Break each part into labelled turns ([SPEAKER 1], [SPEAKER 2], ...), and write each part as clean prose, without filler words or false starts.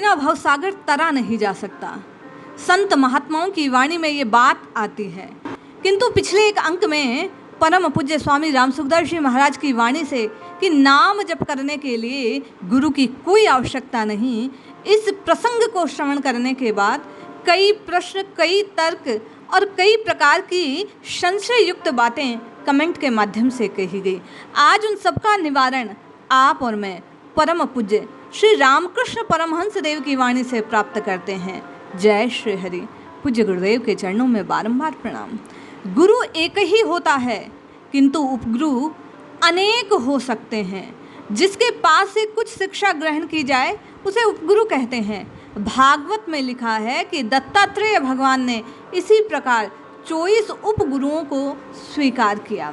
[SPEAKER 1] बिना भवसागर तरा नहीं जा सकता। संत महात्माओं की वाणी में ये बात आती है। किंतु पिछले एक अंक में परम पूज्य स्वामी राम सुखदास जी महाराज की वाणी से कि नाम जप करने के लिए गुरु की कोई आवश्यकता नहीं, इस प्रसंग को श्रवण करने के बाद कई प्रश्न, कई तर्क और कई प्रकार की संशय युक्त बातें कमेंट के माध्यम से कही गई। आज उन सबका निवारण आप और मैं परम पूज्य श्री रामकृष्ण परमहंस देव की वाणी से प्राप्त करते हैं। जय श्री हरि। पूज्य गुरुदेव के चरणों में बारंबार प्रणाम। गुरु एक ही होता है, किंतु उपगुरु अनेक हो सकते हैं। जिसके पास से कुछ शिक्षा ग्रहण की जाए उसे उपगुरु कहते हैं। भागवत में लिखा है कि दत्तात्रेय भगवान ने इसी प्रकार 24 उपगुरुओं को स्वीकार किया।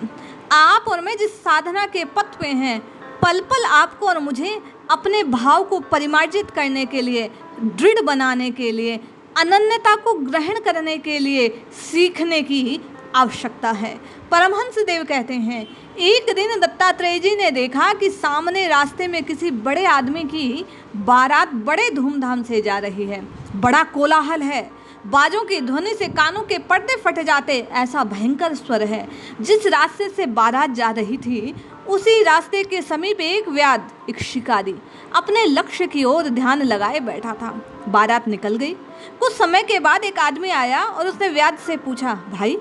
[SPEAKER 1] आप और मैं जिस साधना के पथ पे हैं, पल पल आपको और मुझे अपने भाव को परिमार्जित करने के लिए, दृढ़ बनाने के लिए, अनन्यता को ग्रहण करने के लिए सीखने की आवश्यकता है। परमहंस देव कहते हैं, एक दिन दत्तात्रेय जी ने देखा कि सामने रास्ते में किसी बड़े आदमी की बारात बड़े धूमधाम से जा रही है। बड़ा कोलाहल है, बाजों की ध्वनि से कानों के पर्दे फट जाते, ऐसा भयंकर स्वर है। जिस रास्ते से बारात जा रही थी उसी रास्ते के समीप एक व्याध, एक शिकारी अपने लक्ष्य की ओर ध्यान लगाए बैठा था। बारात निकल गई। कुछ समय के बाद एक आदमी आया और उसने व्याध से पूछा, भाई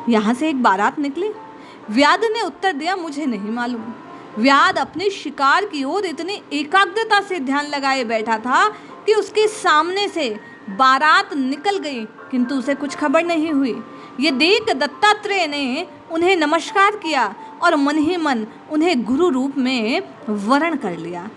[SPEAKER 1] यहाँ से एक बारात निकली? व्याध ने उत्तर दिया, मुझे नहीं मालूम। व्याध अपने शिकार की ओर इतनी एकाग्रता से ध्यान लगाए बैठा था कि उसके सामने से बारात निकल गई, किंतु उसे कुछ खबर नहीं हुई। ये देख दत्तात्रेय ने उन्हें नमस्कार किया और मन ही मन उन्हें गुरु रूप में वरण कर लिया।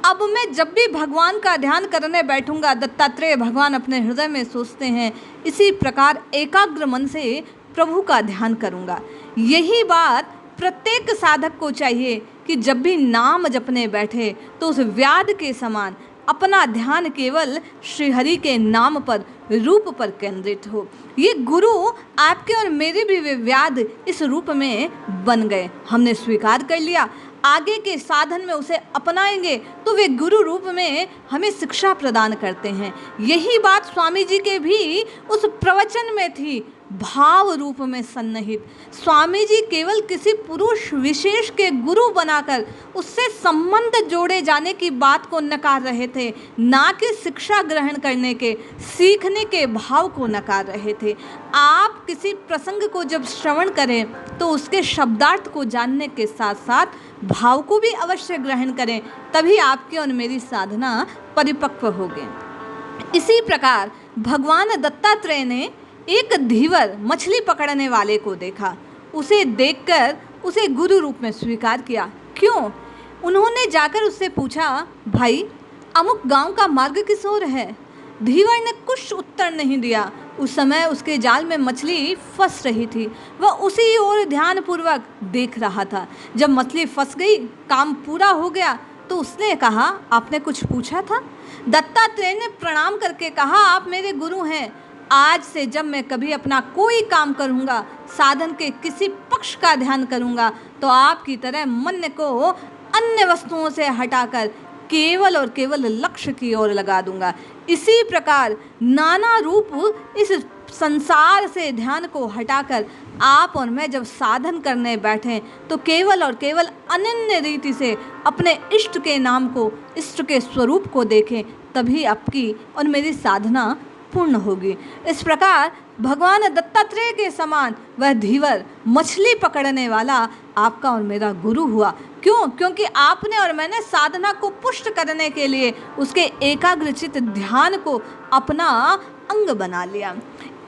[SPEAKER 1] अब मैं जब भी भगवान का ध्यान करने बैठूंगा, दत्तात्रेय भगवान अपने हृदय में सोचते हैं, इसी प्रकार एकाग्र मन से प्रभु का ध्यान करूंगा। यही बात प्रत्येक साधक को चाहिए कि जब भी नाम जपने बैठे तो उस व्याध के समान अपना ध्यान केवल श्री हरि के नाम पर, रूप पर केंद्रित हो। ये गुरु आपके और मेरे भी वे व्याध इस रूप में बन गए। हमने स्वीकार कर लिया, आगे के साधन में उसे अपनाएंगे तो वे गुरु रूप में हमें शिक्षा प्रदान करते हैं। यही बात स्वामी जी के भी उस प्रवचन में थी, भाव रूप में सन्निहित। स्वामी जी केवल किसी पुरुष विशेष के गुरु बनाकर उससे संबंध जोड़े जाने की बात को नकार रहे थे, ना कि शिक्षा ग्रहण करने के, सीखने के भाव को नकार रहे थे। आप किसी प्रसंग को जब श्रवण करें तो उसके शब्दार्थ को जानने के साथ साथ भाव को भी अवश्य ग्रहण करें, तभी आपकी और मेरी साधना परिपक्व होगी। इसी प्रकार भगवान दत्तात्रेय ने एक धीवर मछली पकड़ने वाले को देखा। उसे देखकर उसे गुरु रूप में स्वीकार किया। क्यों? उन्होंने जाकर उससे पूछा, भाई अमुक गांव का मार्ग किस ओर है? धीवर ने कुछ उत्तर नहीं दिया। उस समय उसके जाल में मछली फंस रही थी, वह उसी ओर ध्यानपूर्वक देख रहा था। जब मछली फंस गई, काम पूरा हो गया, तो उसने कहा, आपने कुछ पूछा था? दत्तात्रेय ने प्रणाम करके कहा, आप मेरे गुरु हैं। आज से जब मैं कभी अपना कोई काम करूँगा, साधन के किसी पक्ष का ध्यान करूँगा, तो आपकी तरह मन को अन्य वस्तुओं से हटाकर केवल और केवल लक्ष्य की ओर लगा दूंगा। इसी प्रकार नाना रूप इस संसार से ध्यान को हटाकर आप और मैं जब साधन करने बैठें तो केवल और केवल अनन्य रीति से अपने इष्ट के नाम को, इष्ट के स्वरूप को देखें, तभी आपकी और मेरी साधना पूर्ण होगी। इस प्रकार भगवान दत्तात्रेय के समान वह धीवर मछली पकड़ने वाला आपका और मेरा गुरु हुआ। क्यों? क्योंकि आपने और मैंने साधना को पुष्ट करने के लिए उसके एकाग्रचित ध्यान को अपना अंग बना लिया।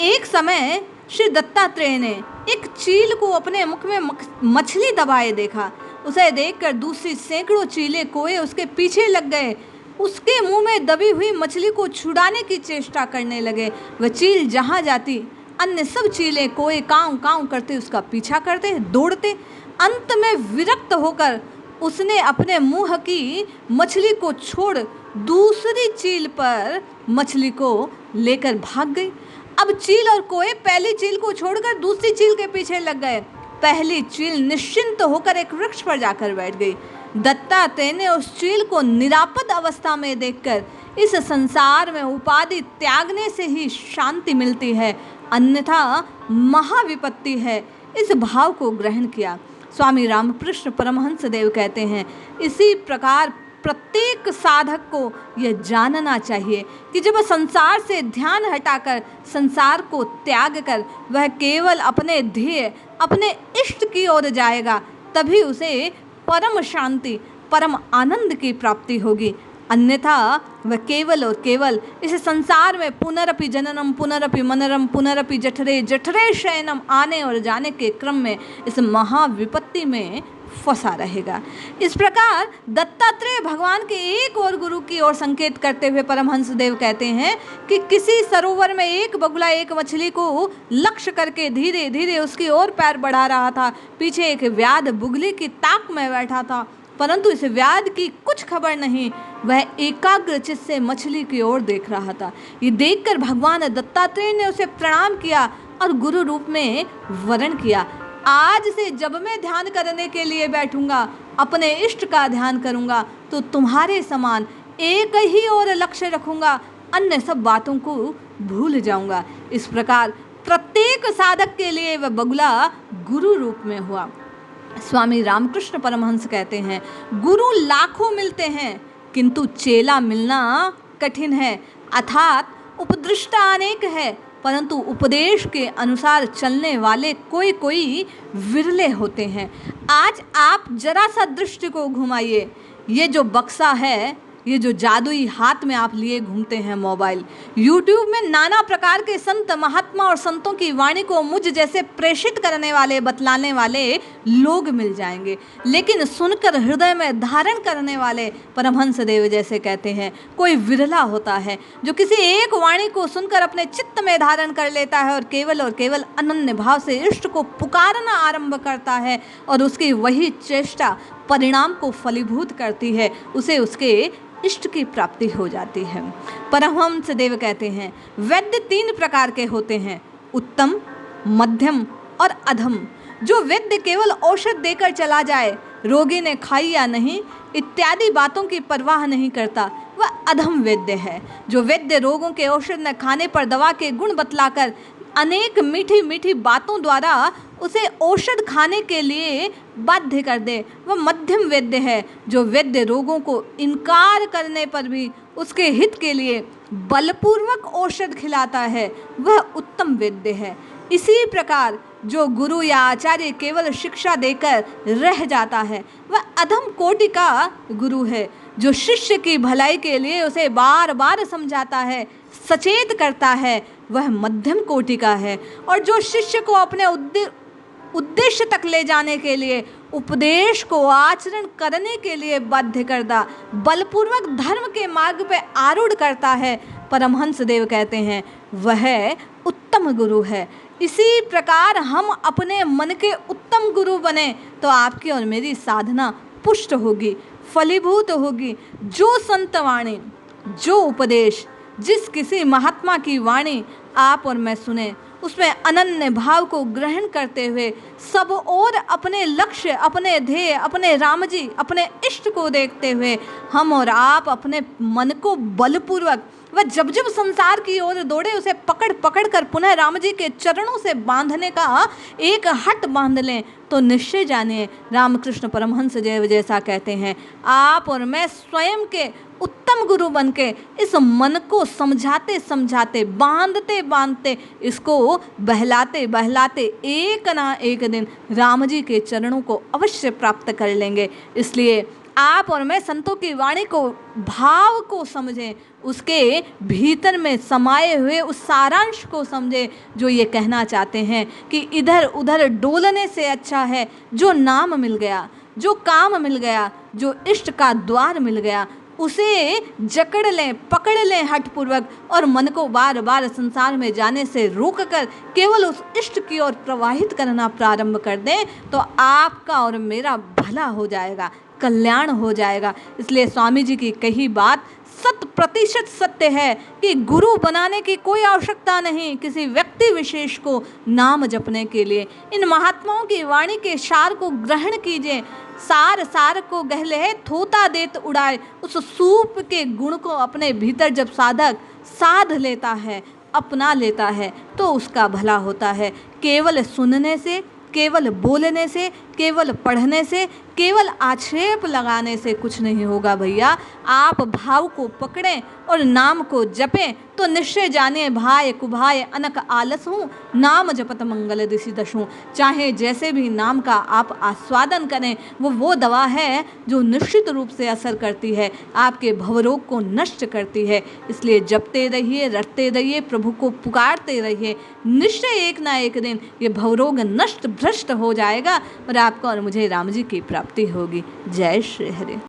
[SPEAKER 1] एक समय श्री दत्तात्रेय ने एक चील को अपने मुख में मछली दबाए देखा। उसे देखकर दूसरी सैकड़ों चीले कोए उसके पीछे लग गए। उसके मुंह में दबी हुई मछली को छुड़ाने की चेष्टा करने लगे। वह चील जहाँ जाती, अन्य सब चीले कोए काँव काँव करते उसका पीछा करते, दौड़ते। अंत में विरक्त होकर उसने अपने मुंह की मछली को छोड़ दूसरी चील पर मछली को लेकर भाग गई। अब चील और कोए पहली चील को छोड़कर दूसरी चील के पीछे लग गए। पहली चील निश्चिंत होकर एक वृक्ष पर जाकर बैठ गई। दत्तात्रेय ने उस चील को निरापद अवस्था में देखकर इस संसार में उपाधि त्यागने से ही शांति मिलती है, अन्यथा महाविपत्ति है। इस भाव को ग्रहण किया। स्वामी रामकृष्ण परमहंस देव कहते हैं, इसी प्रकार प्रत्येक साधक को यह जानना चाहिए कि जब संसार से ध्यान हटाकर, संसार को त्याग कर वह केवल अपने ध्येय, अपने इष्ट की ओर जाएगा, तभी उसे परम शांति, परम आनंद की प्राप्ति होगी। अन्यथा वह केवल और केवल इस संसार में पुनरपि जननम पुनरपि मनरम पुनरपि जठरे जठरे शयनम आने और जाने के क्रम में इस महाविपत्ति में फंसा रहेगा। इस प्रकार दत्तात्रेय भगवान के एक और गुरु की ओर संकेत करते हुए परमहंस देव कहते हैं कि किसी सरोवर में एक बगुला एक मछली को लक्ष्य करके धीरे धीरे उसकी ओर पैर बढ़ा रहा था। पीछे एक व्याध बुगली की ताक में बैठा था, परंतु इस व्याध की कुछ खबर नहीं। वह एकाग्र चित्त से मछली की ओर देख रहा था। ये देखकर भगवान दत्तात्रेय ने उसे प्रणाम किया और गुरु रूप में वरण किया। आज से जब मैं ध्यान करने के लिए बैठूंगा, अपने इष्ट का ध्यान करूंगा, तो तुम्हारे समान एक ही और लक्ष्य रखूंगा, अन्य सब बातों को भूल जाऊंगा। इस प्रकार प्रत्येक साधक के लिए वह बगुला गुरु रूप में हुआ। स्वामी रामकृष्ण परमहंस कहते हैं, गुरु लाखों मिलते हैं किंतु चेला मिलना कठिन है, अर्थात उपदृष्टा अनेक है परंतु उपदेश के अनुसार चलने वाले कोई कोई विरले होते हैं। आज आप जरा सा दृष्टि को घुमाइए, ये जो बक्सा है, ये जो जादुई हाथ में आप लिए घूमते हैं मोबाइल, यूट्यूब में नाना प्रकार के संत महात्मा और संतों की वाणी को मुझ जैसे प्रेषित करने वाले, बतलाने वाले लोग मिल जाएंगे, लेकिन सुनकर हृदय में धारण करने वाले परमहंस देव जैसे कहते हैं कोई विरला होता है जो किसी एक वाणी को सुनकर अपने चित्त में धारण कर लेता है और केवल अनन्य भाव से इष्ट को पुकारना आरंभ करता है और उसकी वही चेष्टा परिणाम को फलीभूत करती है, उसे उसके इष्ट की प्राप्ति हो जाती है। परमहंस देव कहते हैं, वैद्य 3 प्रकार के होते हैं, उत्तम, मध्यम और अधम। जो वैद्य केवल औषध देकर चला जाए, रोगी ने खाई या नहीं इत्यादि बातों की परवाह नहीं करता, वह अधम वैद्य है। जो वैद्य रोगों के औषध न खाने पर दवा के गुण बतलाकर अनेक मीठी मीठी बातों द्वारा उसे औषध खाने के लिए बाध्य कर दे, वह मध्यम वैद्य है। जो वैद्य रोगों को इनकार करने पर भी उसके हित के लिए बलपूर्वक औषध खिलाता है, वह उत्तम वैद्य है। इसी प्रकार जो गुरु या आचार्य केवल शिक्षा देकर रह जाता है, वह अधम कोटि का गुरु है। जो शिष्य की भलाई के लिए उसे बार बार समझाता है, सचेत करता है, वह मध्यम कोटि का है। और जो शिष्य को अपने उद्देश्य तक ले जाने के लिए, उपदेश को आचरण करने के लिए बाध्य करता, बलपूर्वक धर्म के मार्ग पे आरूढ़ करता है, परमहंस देव कहते हैं वह उत्तम गुरु है। इसी प्रकार हम अपने मन के उत्तम गुरु बने तो आपकी और मेरी साधना पुष्ट होगी, फलीभूत होगी। जो संत वाणी, जो उपदेश, जिस किसी महात्मा की वाणी आप और मैं सुने, उसमें अनन्य भाव को ग्रहण करते हुए सब और अपने लक्ष्य, अपने ध्येय, अपने राम जी, अपने इष्ट को देखते हुए हम और आप अपने मन को बलपूर्वक वह जब जब संसार की ओर दौड़े उसे पकड़ पकड़ कर पुनः राम जी के चरणों से बांधने का एक हट बांध लें, तो निश्चय जानिए रामकृष्ण परमहंस देव जैसा कहते हैं, आप और मैं स्वयं के उत्तम गुरु बन के इस मन को समझाते समझाते, बांधते बांधते, इसको बहलाते बहलाते एक ना एक दिन राम जी के चरणों को अवश्य प्राप्त कर लेंगे। इसलिए आप और मैं संतों की वाणी को, भाव को समझें, उसके भीतर में समाये हुए उस सारांश को समझें जो ये कहना चाहते हैं कि इधर उधर डोलने से अच्छा है जो नाम मिल गया, जो काम मिल गया, जो इष्ट का द्वार मिल गया, उसे जकड़ लें, पकड़ लें हठपूर्वक और मन को बार बार संसार में जाने से रोक कर केवल उस इष्ट की ओर प्रवाहित करना प्रारंभ कर दें, तो आपका और मेरा भला हो जाएगा, कल्याण हो जाएगा। इसलिए स्वामी जी की कही बात 100% सत्य है कि गुरु बनाने की कोई आवश्यकता नहीं किसी व्यक्ति विशेष को नाम जपने के लिए। इन महात्माओं की वाणी के सार को ग्रहण कीजिए। सार सार को गहले थोता देत उड़ाए। उस सूप के गुण को अपने भीतर जब साधक साध लेता है, अपना लेता है, तो उसका भला होता है। केवल सुनने से, केवल बोलने से, केवल पढ़ने से, केवल आक्षेप लगाने से कुछ नहीं होगा भैया। आप भाव को पकड़ें और नाम को जपें तो निश्चय जानिए भाय कुभाय अनक आलस हूँ, नाम जपत मंगल दिशि दशूं। चाहे जैसे भी नाम का आप आस्वादन करें, वो दवा है जो निश्चित रूप से असर करती है, आपके भवरोग को नष्ट करती है। इसलिए जपते रहिए, रटते रहिए, प्रभु को पुकारते रहिए। निश्चय एक ना एक दिन ये भवरोग नष्ट भ्रष्ट हो जाएगा और आपको और मुझे राम जी की प्राप्ति होगी। जय श्री हरि।